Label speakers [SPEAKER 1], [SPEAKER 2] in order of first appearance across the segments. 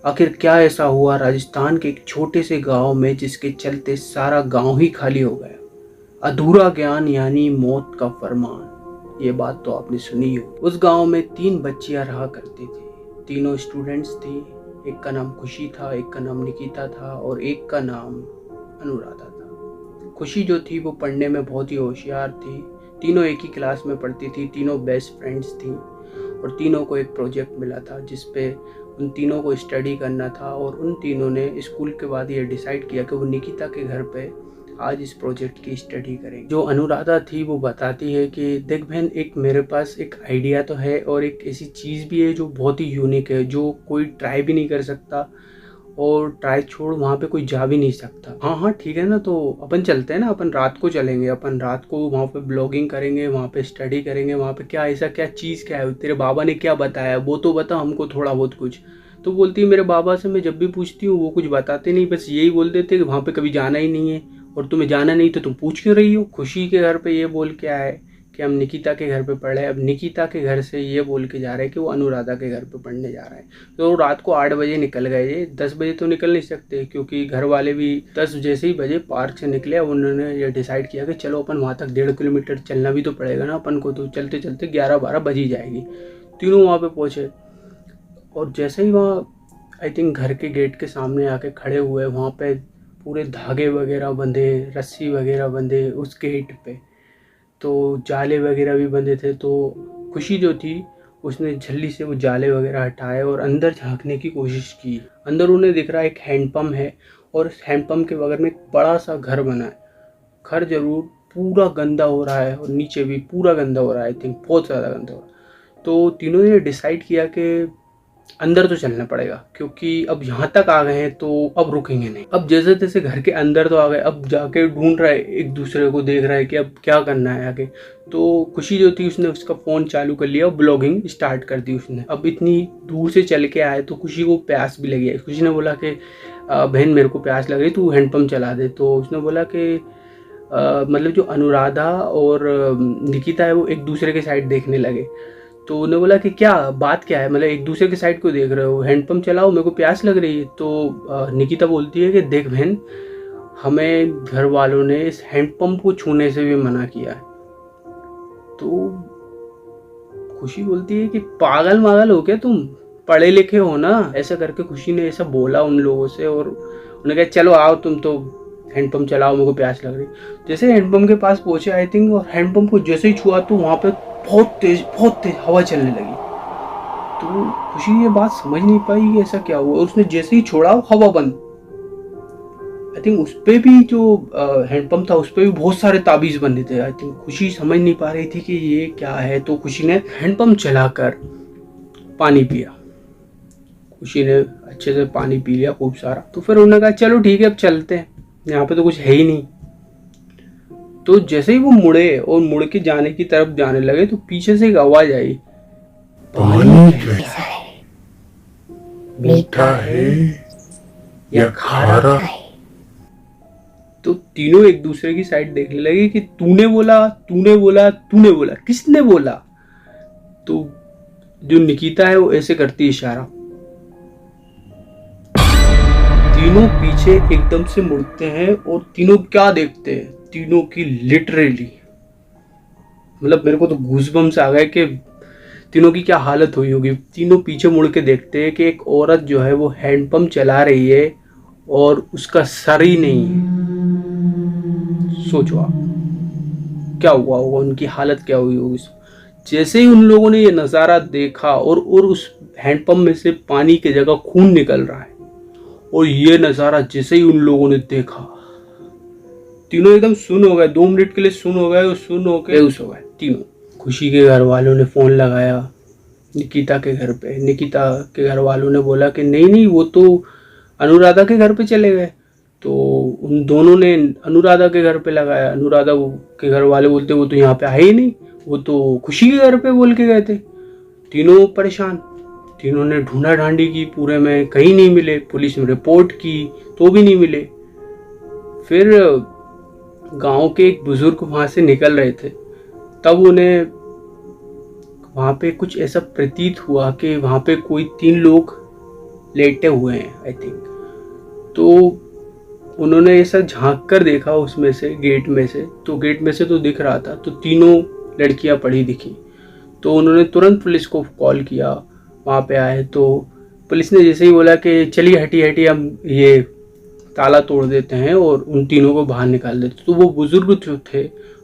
[SPEAKER 1] आखिर क्या ऐसा हुआ राजस्थान के एक छोटे से गांव में जिसके चलते सारा गांव ही खाली हो गया। अधूरा ज्ञान यानी मौत का फरमान। ये बात तो आपने सुनी हो। उस गांव में 3 बच्चियां रहा करती थी। तीनों स्टूडेंट्स थी। एक का नाम खुशी था, एक का नाम निकिता था और एक का नाम अनुराधा था। खुशी जो थी वो पढ़ने में बहुत ही होशियार थी। तीनों एक ही क्लास में पढ़ती थी, तीनों बेस्ट फ्रेंड्स थी और तीनों को एक प्रोजेक्ट मिला था जिसपे उन तीनों को स्टडी करना था। और उन तीनों ने स्कूल के बाद ये डिसाइड किया कि वो निकिता के घर पे आज इस प्रोजेक्ट की स्टडी करेंगे। जो अनुराधा थी वो बताती है कि देख बहन, एक मेरे पास एक आइडिया तो है और एक ऐसी चीज़ भी है जो बहुत ही यूनिक है, जो कोई ट्राई भी नहीं कर सकता और ट्राई छोड़ वहाँ पे कोई जा भी नहीं सकता। हाँ हाँ ठीक है ना, तो अपन चलते हैं ना, अपन रात को चलेंगे, अपन रात को वहाँ पे ब्लॉगिंग करेंगे, वहाँ पे स्टडी करेंगे। वहाँ पे क्या ऐसा क्या चीज़ क्या है, तेरे बाबा ने क्या बताया वो तो बता हमको थोड़ा बहुत कुछ। तो बोलती है मेरे बाबा से मैं जब भी पूछती हूँ वो कुछ बताते नहीं, बस यही बोल देते कि वहाँ पे कभी जाना ही नहीं है और तुम्हें जाना नहीं तो तुम पूछ क्यों रही हो। खुशी के घर पे ये बोल के आए कि हम निकिता के घर पे पढ़े, अब निकिता के घर से ये बोल के जा रहे हैं कि वो अनुराधा के घर पे पढ़ने जा रहे हैं। तो रात को 8 बजे निकल गए। ये 10 बजे तो निकल नहीं सकते क्योंकि घर वाले भी 10 जैसे ही बजे पार्क से निकले। उन्होंने ये डिसाइड किया कि चलो अपन वहाँ तक 1.5 किलोमीटर चलना भी तो पड़ेगा ना अपन को, तो चलते चलते 11-12 बज ही जाएगी। तीनों वहाँ पे पहुँचे और जैसे ही वहाँ आई थिंक घर के गेट के सामने आके खड़े हुए, वहाँ पे पूरे धागे वगैरह बंधे, रस्सी वगैरह बंधे उस गेट पे, तो जाले वगैरह भी बंधे थे। तो खुशी जो थी उसने झल्ली से वो जाले वगैरह हटाए और अंदर झांकने की कोशिश की। अंदर उन्हें दिख रहा है एक हैंडपम्प है और इस हैंडपम्प के बगल में एक बड़ा सा घर बना है। घर जरूर पूरा गंदा हो रहा है और नीचे भी पूरा गंदा हो रहा है, आई थिंक बहुत ज़्यादा गंदा हो रहा है। तो तीनों ने डिसाइड किया कि अंदर तो चलना पड़ेगा क्योंकि अब यहाँ तक आ गए हैं तो अब रुकेंगे नहीं। अब जैसे तैसे घर के अंदर तो आ गए, अब जाके ढूंढ रहा है, एक दूसरे को देख रहा है कि अब क्या करना है आगे। तो खुशी जो थी उसने उसका फ़ोन चालू कर लिया और ब्लॉगिंग स्टार्ट कर दी उसने। अब इतनी दूर से चल के आए तो खुशी को प्यास भी लगी है। खुशी ने बोला कि बहन मेरे को प्यास लग रही, तू हैंडपम्प चला दे। तो उसने बोला कि मतलब जो अनुराधा और निकिता है वो एक दूसरे के साइड देखने लगे। तो उन्होंने बोला कि क्या बात क्या है, मतलब एक दूसरे के साइड को देख रहे हो, हैंडपम्प चलाओ मेरे को प्यास लग रही है। तो निकिता बोलती है कि देख बहन, हमें घर वालों ने इस हैंडपम्प को छूने से भी मना किया है। तो खुशी बोलती है कि पागल मागल हो क्या तुम, पढ़े लिखे हो ना, ऐसा करके खुशी ने ऐसा बोला उन लोगों से। और उन्होंने कहा चलो आओ तुम तो हैंडपम्प चलाओ, मेरे को प्यास लग रही। जैसे हैंडपम्प के पास पहुंचे आई थिंक, और हैंडपम्प को जैसे ही छुआ तो वहाँ पे बहुत तेज हवा चलने लगी। तो खुशी ये बात समझ नहीं पाई कि ऐसा क्या हुआ। उसने जैसे ही छोड़ा हवा बंद। आई थिंक उस पे भी जो हैंडपम्प था उस पे भी बहुत सारे ताबीज बंधे थे। आई थिंक खुशी समझ नहीं पा रही थी कि ये क्या है। तो खुशी ने हैंडपम्प चलाकर पानी पिया। खुशी ने अच्छे से पानी पी लिया खूब सारा। तो फिर उन्होंने कहा चलो ठीक है अब चलते हैं, यहाँ पे तो कुछ है ही नहीं। तो जैसे ही वो मुड़े और मुड़ के जाने की तरफ जाने लगे तो पीछे से एक आवाज आई,
[SPEAKER 2] पानी कैसा है, मीठा है या खारा है।
[SPEAKER 1] तो तीनों एक दूसरे की साइड देखने लगे कि तूने बोला, तूने बोला, तूने बोला, किसने बोला। तो जो निकिता है वो ऐसे करती इशारा। तीनों पीछे एकदम से मुड़ते हैं और तीनों क्या देखते हैं, तीनों की लिटरली मतलब मेरे को तो गूज़बम्स आ गए कि तीनों की क्या हालत हुई होगी। तीनों पीछे मुड़ के देखते हैं कि एक औरत जो है वो हैंडपम्प चला रही है और उसका सर ही नहीं है। सोचो आप क्या हुआ होगा, उनकी हालत क्या हुई होगी। जैसे ही उन लोगों ने ये नज़ारा देखा और उस हैंडपम्प में से पानी की जगह खून निकल रहा है, और ये नज़ारा जैसे ही उन लोगों ने देखा तीनों एकदम सुन हो गए। 2 मिनट के लिए सुन हो गए और सुन हो के बेहोश हो गए तीनों। खुशी के घर वालों ने फ़ोन लगाया निकिता के घर पे। निकिता के घर वालों ने बोला कि नहीं नहीं वो तो अनुराधा के घर पे चले गए। तो उन दोनों ने अनुराधा के घर पे लगाया। अनुराधा के घर वाले बोलते वो तो यहाँ पे आए ही नहीं, वो तो खुशी के घर पे बोल के गए थे। तीनों परेशान। तीनों ने ढूंढा ढांडी की पूरे में, कहीं नहीं मिले। पुलिस में रिपोर्ट की तो भी नहीं मिले। फिर गांव के एक बुजुर्ग वहां से निकल रहे थे, तब उन्हें वहां पे कुछ ऐसा प्रतीत हुआ कि वहां पे कोई 3 लोग लेटे हुए हैं आई थिंक। तो उन्होंने ऐसा झांक कर देखा उसमें से, गेट में से, तो गेट में से तो दिख रहा था, तो तीनों लड़कियां पड़ी दिखी। तो उन्होंने तुरंत पुलिस को कॉल किया, वहाँ पे आए। तो पुलिस ने जैसे ही बोला कि चलिए हटिए हम ये ताला तोड़ देते हैं और उन तीनों को बाहर निकाल देते, तो वो बुजुर्ग जो थे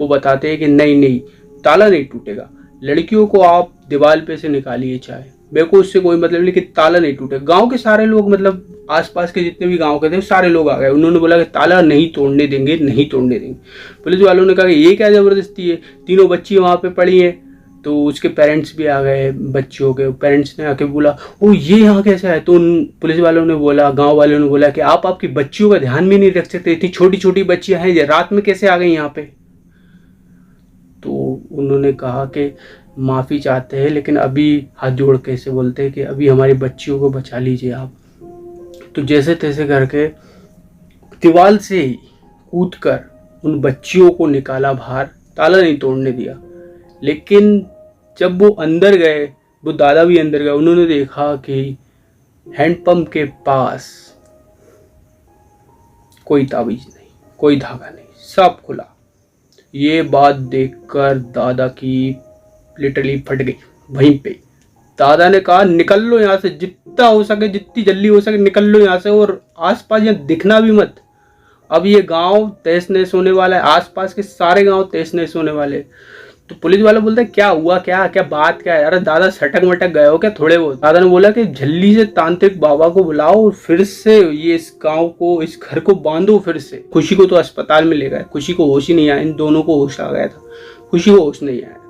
[SPEAKER 1] वो बताते हैं कि नहीं ताला नहीं टूटेगा, लड़कियों को आप दीवार पे से निकालिए चाहे, मेरे को उससे कोई मतलब नहीं, कि ताला नहीं टूटेगा। गांव के सारे लोग, मतलब आसपास के जितने भी गांव के थे सारे लोग आ गए। उन्होंने बोला कि ताला नहीं तोड़ने देंगे, नहीं तोड़ने देंगे। पुलिस वालों ने कहा कि ये क्या ज़बरदस्ती है, तीनों बच्ची वहाँ पे पड़ी हैं। तो उसके पेरेंट्स भी आ गए, बच्चियों के पेरेंट्स ने आके बोला ओ ये यहाँ कैसे है। तो उन पुलिस वालों ने बोला, गांव वालों ने बोला कि आप आपकी बच्चियों का ध्यान भी नहीं रख सकते, इतनी छोटी छोटी बच्चियां हैं, ये रात में कैसे आ गई यहाँ पे। तो उन्होंने कहा कि माफ़ी चाहते हैं, लेकिन अभी हाथ जोड़ के ऐसे बोलते हैं कि अभी हमारी बच्चियों को बचा लीजिए आप। तो जैसे तैसे करके दीवार से ही कूद कर उन बच्चियों को निकाला बाहर, ताला नहीं तोड़ने दिया। लेकिन जब वो अंदर गए, वो दादा भी अंदर गए, उन्होंने देखा कि हैंडपंप के पास कोई ताबीज नहीं, कोई धागा नहीं, सब खुला। ये बात देखकर दादा की लिटरली फट गई वहीं पे। दादा ने कहा निकल लो यहाँ से, जितना हो सके, जितनी जल्दी हो सके निकल लो यहाँ से, और आसपास यहाँ दिखना भी मत। अब ये गांव तहस नहस होने वाला है, आसपास के सारे गांव तहस नहस होने वाले। तो पुलिस वाला बोलता है क्या हुआ, क्या क्या बात क्या है। अरे दादा सटक मटक गए हो क्या थोड़े बहुत। दादा ने बोला कि जल्दी से तांत्रिक बाबा को बुलाओ और फिर से ये इस गांव को, इस घर को बांधो फिर से। खुशी को तो अस्पताल में ले गए, खुशी को होश ही नहीं आया, इन दोनों को होश आ गया था, खुशी को होश नहीं आया।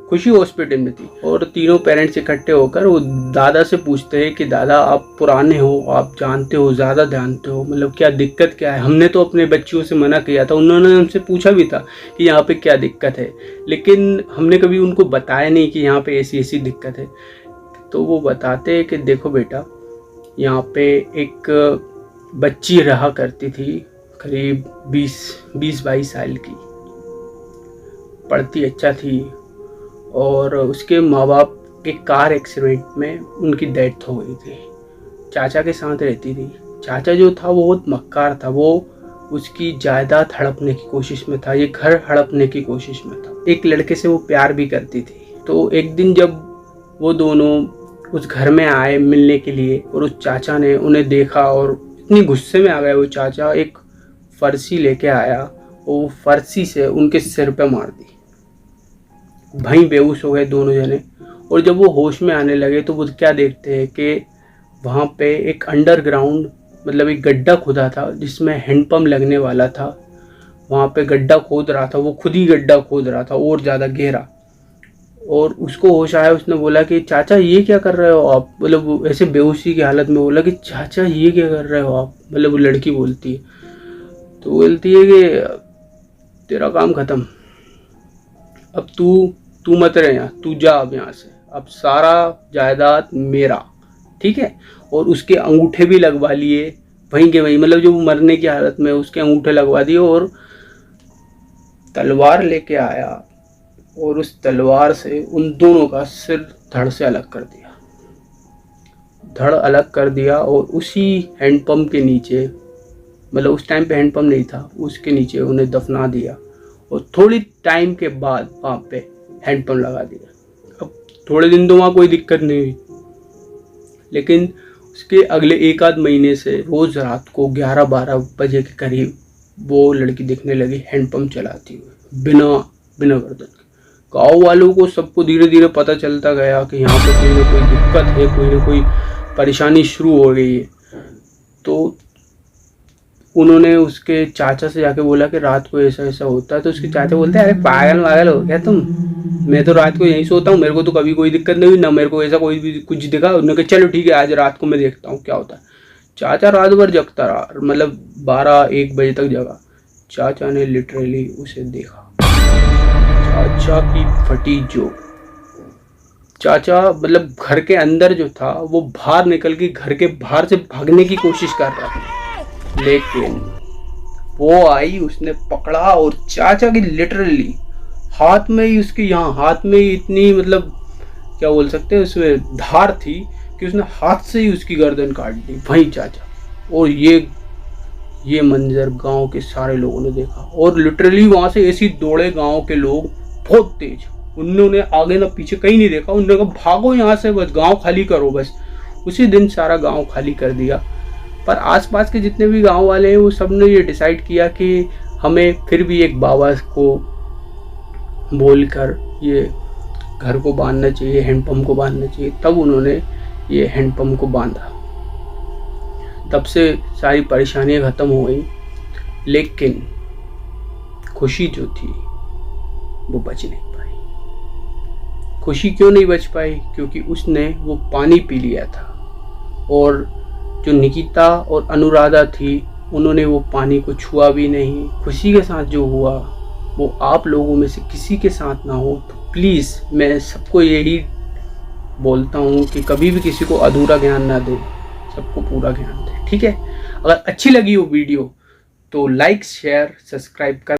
[SPEAKER 1] खुशी हॉस्पिटल में थी और तीनों पेरेंट्स इकट्ठे होकर वो दादा से पूछते हैं कि दादा आप पुराने हो, आप जानते हो, ज़्यादा जानते हो, मतलब क्या दिक्कत क्या है। हमने तो अपने बच्चियों से मना किया था, उन्होंने हमसे पूछा भी था कि यहाँ पे क्या दिक्कत है, लेकिन हमने कभी उनको बताया नहीं कि यहाँ पे ऐसी ऐसी दिक्कत है। तो वो बताते हैं कि देखो बेटा, यहाँ पे एक बच्ची रहा करती थी, करीब 20-22 साल की, पढ़ती अच्छा थी, और उसके माँ बाप के कार एक्सीडेंट में उनकी डेथ हो गई थी। चाचा के साथ रहती थी। चाचा जो था वो बहुत मक्कार था, वो उसकी जायदाद हड़पने की कोशिश में था, ये घर हड़पने की कोशिश में था। एक लड़के से वो प्यार भी करती थी। तो एक दिन जब वो दोनों उस घर में आए मिलने के लिए और उस चाचा ने उन्हें देखा और इतनी गुस्से में आ गए वो चाचा, एक फरसी लेके आया और वो फरसी से उनके सिर पे मार दी। वहीं बेहोश हो गए दोनों जने। और जब वो होश में आने लगे तो वो क्या देखते हैं कि वहाँ पे एक अंडरग्राउंड, मतलब एक गड्ढा खुदा था जिसमें हैंडपम्प लगने वाला था। वहाँ पे गड्ढा खोद रहा था, वो खुद ही गड्ढा खोद रहा था और ज़्यादा गहरा। और उसको होश आया, उसने बोला कि चाचा ये क्या कर रहे हो आप, मतलब वो ऐसे बेहोशी की हालत में बोला कि चाचा ये क्या कर रहे हो आप, मतलब वो लड़की बोलती है। तो बोलती है कि तेरा काम ख़त्म, अब तू मत रहे यहाँ, तू जा अब यहाँ से, अब सारा जायदाद मेरा, ठीक है। और उसके अंगूठे भी लगवा लिए वहीं के वहीं, मतलब जो मरने की हालत में उसके अंगूठे लगवा दिए, और तलवार लेके आया और उस तलवार से उन दोनों का सिर धड़ से अलग कर दिया, धड़ अलग कर दिया। और उसी हैंडपम्प के नीचे, मतलब उस टाइम पे हैंडपम्प नहीं था, उसके नीचे उन्हें दफना दिया। और थोड़ी टाइम के बाद वहाँ पे हैंडपम्प लगा दिया। अब थोड़े दिन तो वहाँ कोई दिक्कत नहीं हुई, लेकिन उसके अगले 1-आध महीने से रोज़ रात को 11-12 बजे के करीब वो लड़की दिखने लगी हैंडपम्प चलाती हुई, बिना गर्दन के। गाँव वालों को सबको धीरे धीरे पता चलता गया कि यहाँ पे कोई ना कोई दिक्कत है, कोई ना कोई परेशानी शुरू हो गई है। तो उन्होंने उसके चाचा से जाके बोला कि रात को ऐसा ऐसा होता है। तो उसके चाचा बोलते हैं अरे पागल हो क्या तुम, मैं तो रात को यहीं सोता हूँ, मेरे को तो कभी कोई दिक्कत नहीं हुई, ना मेरे को ऐसा कोई भी कुछ दिखा। उन्होंने कहा चलो ठीक है, आज रात को मैं देखता हूँ क्या होता है। चाचा रात भर जगता रहा, मतलब 12-1 बजे तक जगा। चाचा ने लिटरली उसे देखा। चाचा की फटी जोक। चाचा मतलब घर के अंदर जो था वो बाहर निकल के घर के बाहर से भागने की कोशिश कर रहा था, लेकिन वो आई, उसने पकड़ा और चाचा की लिटरली हाथ में ही, उसके यहाँ हाथ में ही इतनी, मतलब क्या बोल सकते हैं, उसमें धार थी कि उसने हाथ से ही उसकी गर्दन काट दी वहीं चाचा। और ये मंजर गांव के सारे लोगों ने देखा और लिटरली वहां से ऐसी दौड़े गांव के लोग बहुत तेज। उन्होंने आगे ना पीछे कहीं नहीं देखा, उन्होंने कहा भागो यहाँ से, बस गांव खाली करो बस। उसी दिन सारा गांव खाली कर दिया। पर आसपास के जितने भी गांव वाले हैं वो सब ने ये डिसाइड किया कि हमें फिर भी एक बाबा को बोलकर ये घर को बांधना चाहिए, हैंडपम्प को बांधना चाहिए। तब उन्होंने ये हैंडपम्प को बांधा। तब से सारी परेशानियां खत्म हो गई। लेकिन खुशी जो थी वो बच नहीं पाई। खुशी क्यों नहीं बच पाई? क्योंकि उसने वो पानी पी लिया था और जो निकिता और अनुराधा थी उन्होंने वो पानी को छुआ भी नहीं। खुशी के साथ जो हुआ वो आप लोगों में से किसी के साथ ना हो। तो प्लीज़ मैं सबको यही बोलता हूँ कि कभी भी किसी को अधूरा ज्ञान ना दे, सबको पूरा ज्ञान दे, ठीक है। अगर अच्छी लगी वो वीडियो तो लाइक शेयर सब्सक्राइब कर